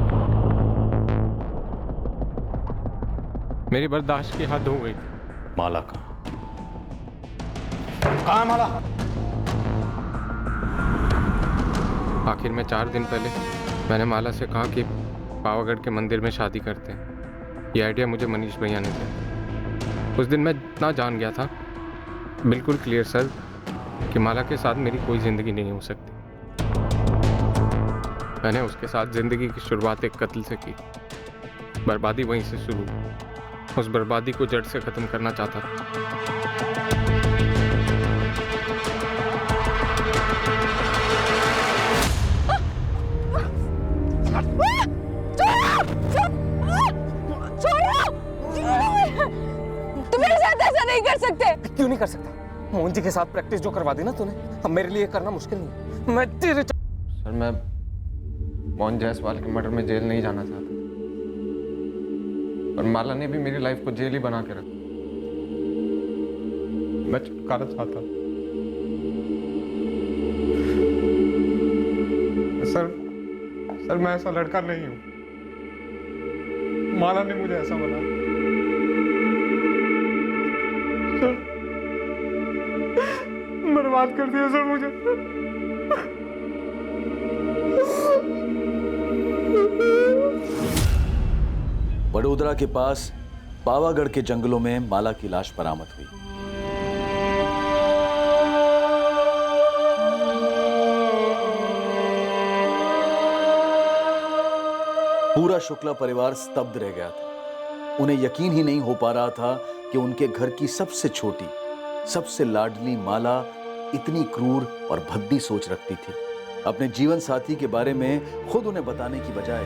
मेरी बर्दाश्त की हद हो गई थी। माला का कहाँ है माला? आखिर में 4 दिन पहले मैंने माला से कहा कि पावागढ़ के मंदिर में शादी करते हैं। ये आइडिया मुझे मनीष भैया ने दिया। उस दिन मैं इतना जान गया था, बिल्कुल क्लियर सर, कि माला के साथ मेरी कोई ज़िंदगी नहीं हो सकती। मैंने उसके साथ ज़िंदगी की शुरुआत एक कत्ल से की। बर्बादी वहीं से शुरू हुई। उस बर्बादी को जड़ से ख़त्म करना चाहता था। तुम मेरे साथ ऐसा नहीं कर सकते। क्यों नहीं कर सकता? मोहन जी के साथ प्रैक्टिस जो करवा दी ना तूने, अब मेरे लिए करना मुश्किल नहीं। मैं तेरे सर, मैं मोहन जायसवाल के मर्डर में जेल नहीं जाना चाहता, और माला ने भी मेरी लाइफ को जेल ही बना के रखा। मैं छुटकारा चाहता। सर मैं ऐसा लड़का नहीं हूं। माला ने मुझे ऐसा बनाया। बर्बाद कर दिया सर मुझे। बड़ोदरा के पास पावागढ़ के जंगलों में माला की लाश बरामद हुई। पूरा शुक्ला परिवार स्तब्ध रह गया था। उन्हें यकीन ही नहीं हो पा रहा था कि उनके घर की सबसे छोटी, सबसे लाडली माला इतनी क्रूर और भद्दी सोच रखती थी। अपने जीवन साथी के बारे में खुद उन्हें बताने की बजाय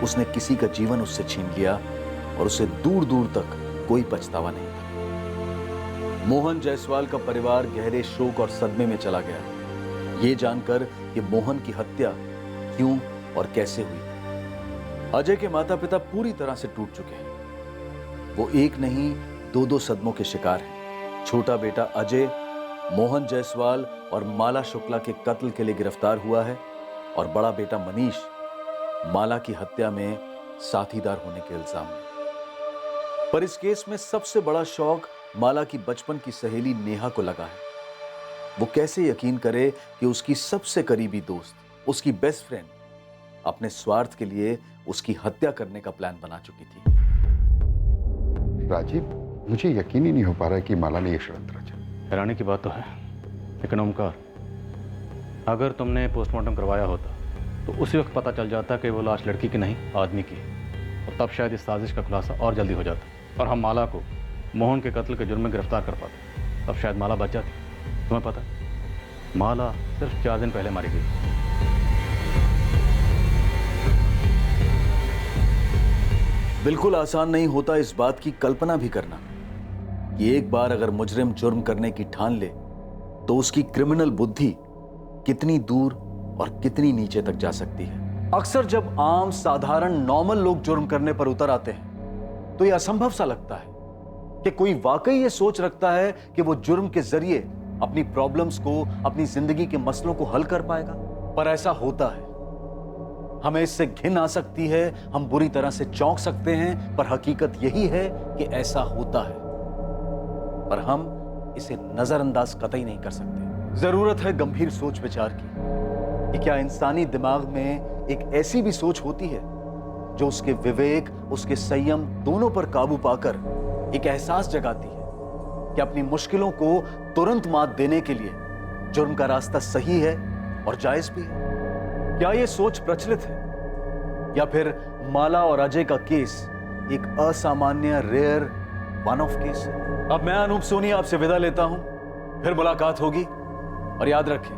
उसने किसी का जीवन उससे छीन लिया, और उसे दूर दूर तक कोई पछतावा नहीं था। मोहन जायसवाल का परिवार गहरे शोक और सदमे में चला गया, ये जानकर कि मोहन की हत्या क्यों और कैसे हुई। अजय के माता पिता पूरी तरह से टूट चुके हैं। वो एक नहीं 2-2 सदमों के शिकार हैं। छोटा बेटा अजय मोहन जायसवाल और माला शुक्ला के कत्ल के लिए गिरफ्तार हुआ है, और बड़ा बेटा मनीष माला की हत्या में साथीदार होने के इल्जाम में। पर इस केस में सबसे बड़ा शौक माला की बचपन की सहेली नेहा को लगा है। वो कैसे यकीन करे कि उसकी सबसे करीबी दोस्त, उसकी बेस्ट फ्रेंड, अपने स्वार्थ के लिए उसकी हत्या करने का प्लान बना चुकी थी। राजीव, मुझे यकीन ही नहीं हो पा रहा है कि माला ने यह षड्यंत्र रचा। हैरानी की बात तो है, लेकिन ओमकार, अगर तुमने पोस्टमार्टम करवाया होता तो उसी वक्त पता चल जाता कि वो लाश लड़की की नहीं, आदमी की, और तब शायद इस साजिश का खुलासा और जल्दी हो जाता, और हम माला को मोहन के कत्ल के जुर्म में गिरफ्तार कर पाते। तब शायद माला बच जाती। तुम्हें पता, माला सिर्फ 4 दिन पहले मारी गई। बिल्कुल आसान नहीं होता इस बात की कल्पना भी करना कि एक बार अगर मुजरिम जुर्म करने की ठान ले तो उसकी क्रिमिनल बुद्धि कितनी दूर और कितनी नीचे तक जा सकती है। अक्सर जब आम साधारण नॉर्मल लोग जुर्म करने पर उतर आते हैं तो यह असंभव सा लगता है कि कोई वाकई ये सोच रखता है कि वो जुर्म के जरिए अपनी प्रॉब्लम्स को, अपनी जिंदगी के मसलों को हल कर पाएगा। पर ऐसा होता है। हमें इससे घिन आ सकती है, हम बुरी तरह से चौंक सकते हैं, पर हकीकत यही है कि ऐसा होता है, पर हम इसे नजरअंदाज कतई नहीं कर सकते। जरूरत है गंभीर सोच विचार की कि क्या इंसानी दिमाग में एक ऐसी भी सोच होती है जो उसके विवेक, उसके संयम दोनों पर काबू पाकर एक एहसास जगाती है कि अपनी मुश्किलों को तुरंत मात देने के लिए जुर्म का रास्ता सही है और जायज भी है। क्या यह सोच प्रचलित है, या फिर माला और अजय का केस एक असामान्य, रेयर, वन ऑफ केस है? अब मैं अनूप सोनी आपसे विदा लेता हूं, फिर मुलाकात होगी। और याद रखें,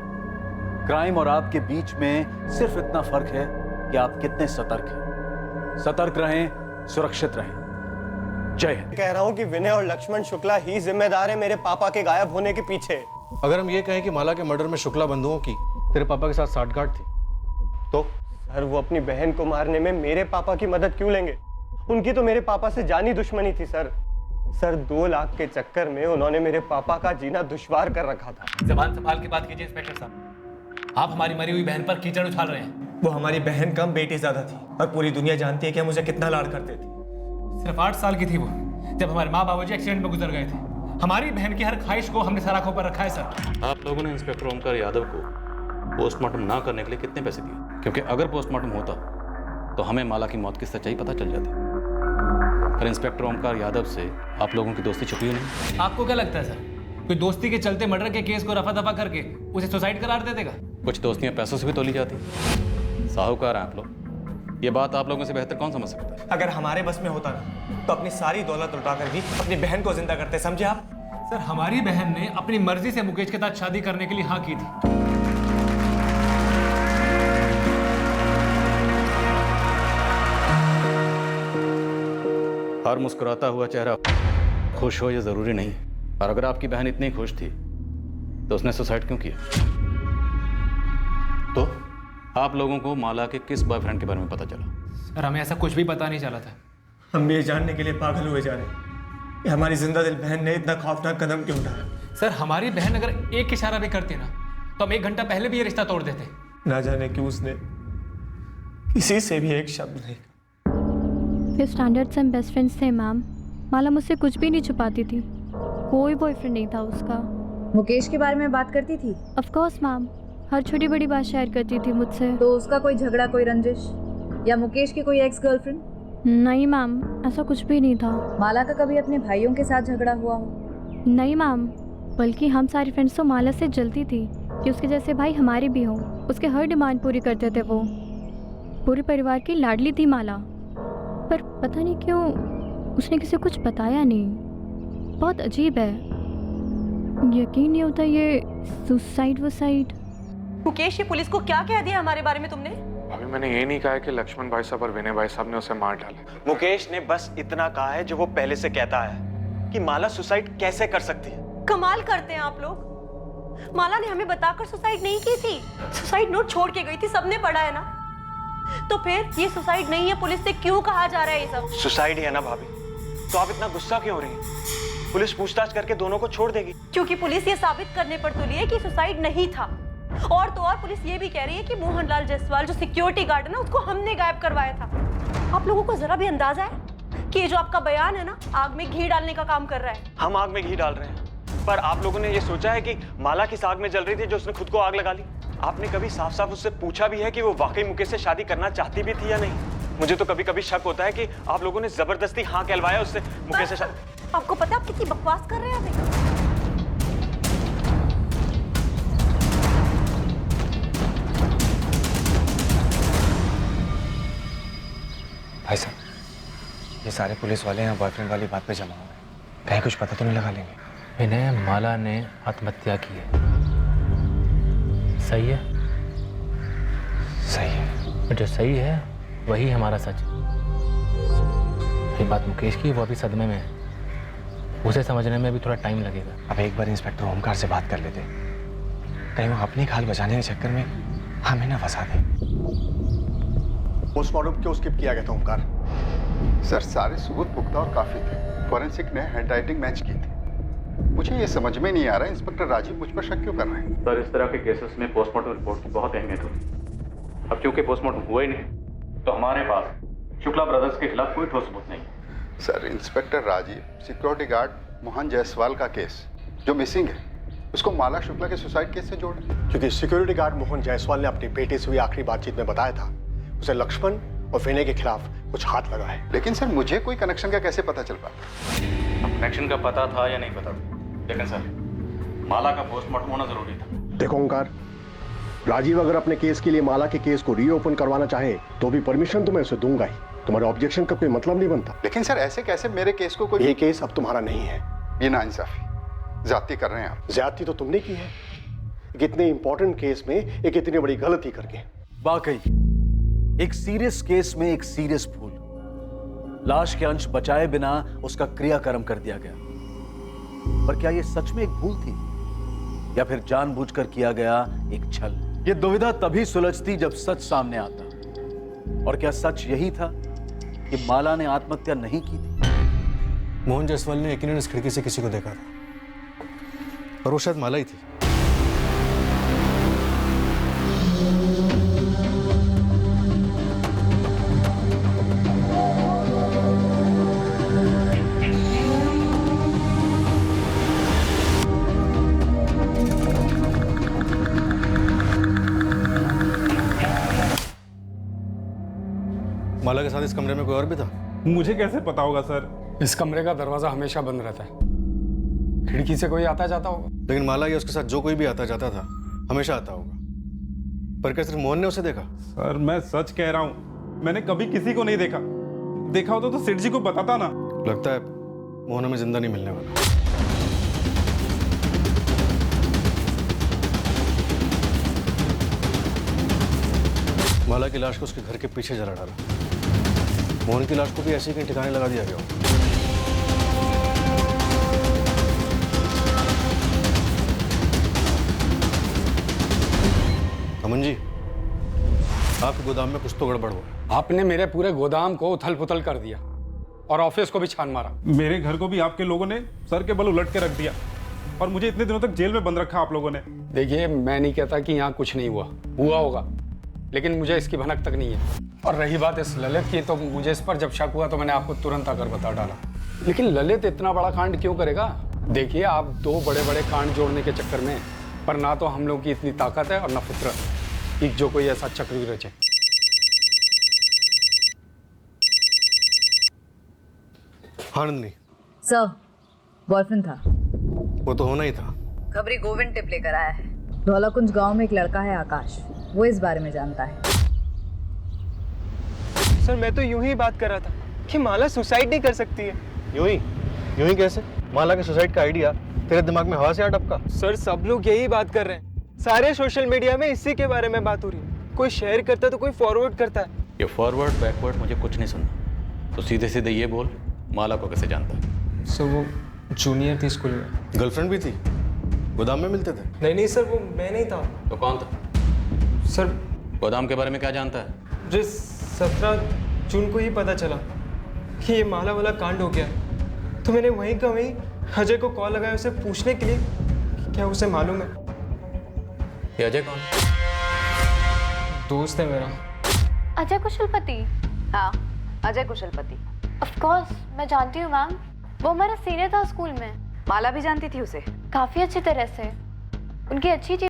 क्राइम और आपके बीच में सिर्फ इतना फर्क है कि आप कितने सतर्क हैं। सतर्क रहें, सुरक्षित रहें। जय हिंद। कह रहा हूं कि विनय और लक्ष्मण शुक्ला ही जिम्मेदार है मेरे पापा के गायब होने के पीछे। अगर हम ये कहें कि माला के मर्डर में शुक्ला बंधुओं की तेरे पापा के साथ साठगांठ थी। तो सर वो अपनी बहन को मारने में मेरे पापा की मदद क्यों लेंगे? उनकी तो मेरे पापा से जानी दुश्मनी थी सर। सर 2 लाख के चक्कर में उन्होंने मेरे पापा का जीना दुश्वार कर रखा था। जबान संभाल के बात कीजिए इंस्पेक्टर साहब। आप हमारी मरी हुई बहन पर कीचड़ उछाल रहे हैं। वो हमारी बहन कम बेटी ज्यादा थी और पूरी दुनिया जानती है कि हम उसे कितना लाड करते थे। सिर्फ 8 साल की थी वो जब हमारे माँ बाबूजी एक्सीडेंट में गुजर गए थे। हमारी बहन की हर ख्वाहिश को हमने सर आंखों पर रखा है सर। आप लोगों ने इंस्पेक्टर ओमकार यादव को पोस्टमार्टम ना करने के लिए कितने पैसे दिए? क्योंकि अगर पोस्टमार्टम होता तो हमें माला की मौत की सच्चाई पता चल जाती। पर इंस्पेक्टर ओमकार यादव से आप लोगों की दोस्ती छुपी नहीं। आपको क्या लगता है सर, कोई दोस्ती के चलते मर्डर के केस को रफा दफा करके उसे सुसाइड करार दे देगा? कुछ दोस्तियां पैसों से भी तोली जाती। साहूकार हैं आप लोग, ये बात आप लोगों से बेहतर कौन समझ सकता है? अगर हमारे बस में होता ना तो अपनी सारी दौलत लुटाकर भी अपनी बहन को जिंदा करते, समझे आप? सर हमारी बहन ने अपनी मर्जी से मुकेश के साथ शादी करने के लिए हाँ की थी। हर मुस्कुराता हुआ चेहरा खुश हो ये जरूरी नहीं। और अगर आपकी बहन इतनी खुश थी तो उसने सुसाइड क्यों किया? तो आप लोगों को माला के किस बॉयफ्रेंड के बारे में पता चला? सर हमें ऐसा कुछ भी पता नहीं चला था। हम भी ये जानने के लिए पागल हुए जा रहे हैं कि हमारी जिंदा दिल बहन ने इतना खौफनाक कदम क्यों उठाया। सर हमारी बहन अगर एक इशारा भी करती ना तो हम 1 घंटा पहले भी ये रिश्ता तोड़ देते। ना जाने क्यों उसने किसी से भी एक शब्द नहीं। फिर स्टैंडर्ड से हम बेस्ट फ्रेंड्स थे मैम। माला मुझसे कुछ भी नहीं छुपाती थी, कोई बॉयफ्रेंड नहीं था उसका। मुकेश के बारे में बात करती थी? ऑफ कोर्स मैम, हर छोटी बड़ी बात शेयर करती थी मुझसे। तो उसका कोई झगड़ा, कोई रंजिश या मुकेश की कोई एक्स गर्लफ्रेंड? नहीं मैम, ऐसा कुछ भी नहीं था। माला का कभी अपने भाइयों के साथ झगड़ा हुआ हो? नहीं मैम, बल्कि हम सारी फ्रेंड्स तो माला से जलती थी कि उसके जैसे भाई हमारे भी हों। उसके हर डिमांड पूरी करते थे वो। पूरे परिवार की लाडली थी माला, पर पता नहीं क्यों उसने किसी कुछ बताया नहीं। बहुत अजीब है, यकीन नहीं होता ये सुसाइड वुसाइड। मुकेश ये पुलिस को क्या कह दिया हमारे बारे में तुमने? अभी मैंने ये नहीं कहा है कि लक्ष्मण भाई साहब और विनय भाई साहब ने उसे मार डाला। मुकेश ने बस इतना कहा है जो वो पहले से कहता है कि माला सुसाइड कैसे कर सकती है। कमाल करते हैं आप लोग। माला ने हमें बताकर सुसाइड नहीं की थी, सुसाइड नोट छोड़ के गई थी, सबने पढ़ा है ना। तो फिर ये सुसाइड नहीं है, पुलिस से क्यों कहा जा रहा है ये सब? सुसाइड है ना भाभी, तो आप इतना गुस्सा क्यों हो रही हैं? पुलिस पूछताछ करके दोनों को छोड़ देगी। क्योंकि पुलिस ये साबित करने पर तुली है कि सुसाइड नहीं था। और तो और पुलिस ये भी कह रही है कि मोहनलाल जायसवाल जो सिक्योरिटी गार्ड है ना, उसको हमने गायब करवाया था। आप लोगों को जरा भी अंदाजा है कि ये जो आपका बयान है ना, आग में घी डालने का काम कर रहा है? हम आग में घी डाल रहे हैं, पर आप लोगों ने ये सोचा है कि माला किस आग में जल रही थी जो उसने खुद को आग लगा ली? आपने कभी साफ साफ उससे पूछा भी है कि वो वाकई मुकेश से शादी करना चाहती भी थी या नहीं? मुझे तो कभी कभी शक होता है कि आप लोगों ने जबरदस्ती हाँ कहलवाया उससे मुकेश से शादी। आपको पता आप कितनी बकवास कर रहे हैं अभी? भाई साहब, ये सारे पुलिस वाले यहाँ बॉयफ्रेंड वाली बात पे जमा हुए हैं, कहीं कुछ पता तो नहीं लगा लेंगे? विनय, माला ने आत्महत्या की है। सही है? सही है। जो सही है वही हमारा सच है। ये बात मुकेश की, वो अभी सदमे में है, उसे समझने में भी थोड़ा टाइम लगेगा। अब एक बार इंस्पेक्टर ओमकार से बात कर लेते, कहीं वो अपनी खाल बचाने के चक्कर में हमें ना फंसा दे। पोस्टमार्टम क्यों स्किप किया गया था ओमकार? सर सारे सबूत पुख्ता और काफी थे। फॉरेंसिक ने हैंडराइटिंग मैच की थी। मुझे ये समझ में नहीं आ रहा इंस्पेक्टर राजीव मुझ पर शक क्यों कर रहे हैं। सर इस तरह के केसेस में पोस्टमार्टम रिपोर्ट की बहुत अहमियत होती है। अब क्योंकि पोस्टमार्टम हुआ ही नहीं तो हमारे पास शुक्ला ब्रदर्स के खिलाफ कोई ठोस सबूत नहीं है। Sir inspector Rajeev security guard Mohan Jaiswal का केस जो मिसिंग है उसको माला शुक्ला के सुसाइड केस से जोड़, क्योंकि सिक्योरिटी गार्ड मोहन जायसवाल ने अपनी बेटे से हुई आखिरी बातचीत में बताया था उसे लक्ष्मण और विनय के खिलाफ कुछ हाथ लगा है। लेकिन सर मुझे कोई कनेक्शन का कैसे पता चल पाता? कनेक्शन का पता था या नहीं पता था, लेकिन सर माला का पोस्टमार्टम होना जरूरी था। देखो ओंकार, राजीव अगर अपने केस के लिए माला के केस को रीओपन करवाना चाहे तो भी परमिशन तो मैं उसे दूंगा ही। तुम्हारे ऑब्जेक्शन का कोई मतलब नहीं बनता। लेकिन सर ऐसे कैसे मेरे केस को कोई... ये केस अब तुम्हारा नहीं है। ये नाइंसाफी, ज्यादती कर रहे हैं आप। ज्यादती तो तुमने की है, इतने इंपॉर्टेंट केस में एक इतनी बड़ी गलती करके। वाकई एक सीरियस केस में एक सीरियस भूल, लाश के अंश बचाए बिना उसका क्रियाकर्म कर दिया गया। पर क्या यह सच में एक भूल थी या फिर जानबूझकर किया गया एक छल? ये दुविधा तभी सुलझती जब सच सामने आता। और क्या सच यही था कि माला ने आत्महत्या नहीं की थी? मोहन जायसवाल ने यकीनन इस खिड़की से किसी को देखा था, और वो शायद माला ही थी। माला के साथ इस कमरे में कोई और भी था? मुझे कैसे पता होगा सर? इस कमरे का दरवाजा हमेशा बंद रहता है, खिड़की से कोई आता जाता होगा। लेकिन माला या उसके साथ जो कोई भी आता जाता था हमेशा आता होगा। पर क्या सिर्फ मोहन ने उसे देखा? सर मैं सच कह रहा हूँ, मैंने कभी किसी को नहीं देखा। देखा होता तो सेठ जी को बताता ना। लगता है मोहन हमें जिंदा नहीं मिलने वाला। माला की लाश को उसके घर के पीछे जला डाला। मोहन की लाश को भी ऐसे ही कहीं ठिकाने लगा दिया गया। अमन जी, आपके गोदाम में कुछ तो गड़बड़ हुआ। आपने मेरे पूरे गोदाम को उथल पुथल कर दिया और ऑफिस को भी छान मारा। मेरे घर को भी आपके लोगों ने सर के बल उलट के रख दिया, और मुझे इतने दिनों तक जेल में बंद रखा आप लोगों ने। देखिए, मैं नहीं कहता कि यहाँ कुछ नहीं हुआ होगा, लेकिन मुझे इसकी भनक तक नहीं है। और रही बात इस ललित की, तो मुझे इस पर जब शक हुआ तो मैंने आपको तुरंत आकर बता डाला। लेकिन ललित इतना बड़ा कांड क्यों करेगा? देखिए, आप दो बड़े बड़े कांड जोड़ने के चक्कर में, पर ना तो हम लोगों की इतनी ताकत है और ना फितरत कि जो कोई ऐसा चक्र भी रचे। हाँ नंदिनी। सर, बॉयफ्रेंड था। वो तो होना ही था। खबरी गोविंद टिप लेकर आया है। धौलाकुंज गांव में एक लड़का है आकाश, वो इस बारे में जानता है। सर मैं तो यूं ही बात कर रहा था कि माला सुसाइड नहीं कर सकती है। यूं ही कैसे? माला के सुसाइड का आइडिया तेरे दिमाग में हवा से आ टपका? सर सब लोग यही बात कर रहे हैं, सारे सोशल मीडिया में इसी के बारे में बात हो रही है। कोई शेयर करता है तो कोई फॉरवर्ड करता है। ये फॉरवर्ड बैकवर्ड मुझे कुछ नहीं सुनना, तो सीधे सीधे ये बोल, माला को कैसे जानता है? सर वो जूनियर थी स्कूल में। गर्लफ्रेंड भी थी? गोदाम में मिलते थे? नहीं सर, वो मैं नहीं था। तो कौन था? सर गोदाम के बारे में क्या जानता है? मुझे 17 जून को ही पता चला कि ये माला वाला कांड हो गया, तो मैंने वहीं का वहीं अजय को कॉल लगाया उसे पूछने के लिए कि क्या उसे मालूम है। ये अजय कौन? दोस्त है मेरा। अजय कुशलपति? हाँ, अजय कुशलपति। ऑफ कोर्स, मैं जानती हूँ मैम। वो हमारा सीनियर था स्कूल में। माला भी जानती थी उसे? काफी अच्छी तरह से। उनकी अच्छी चीज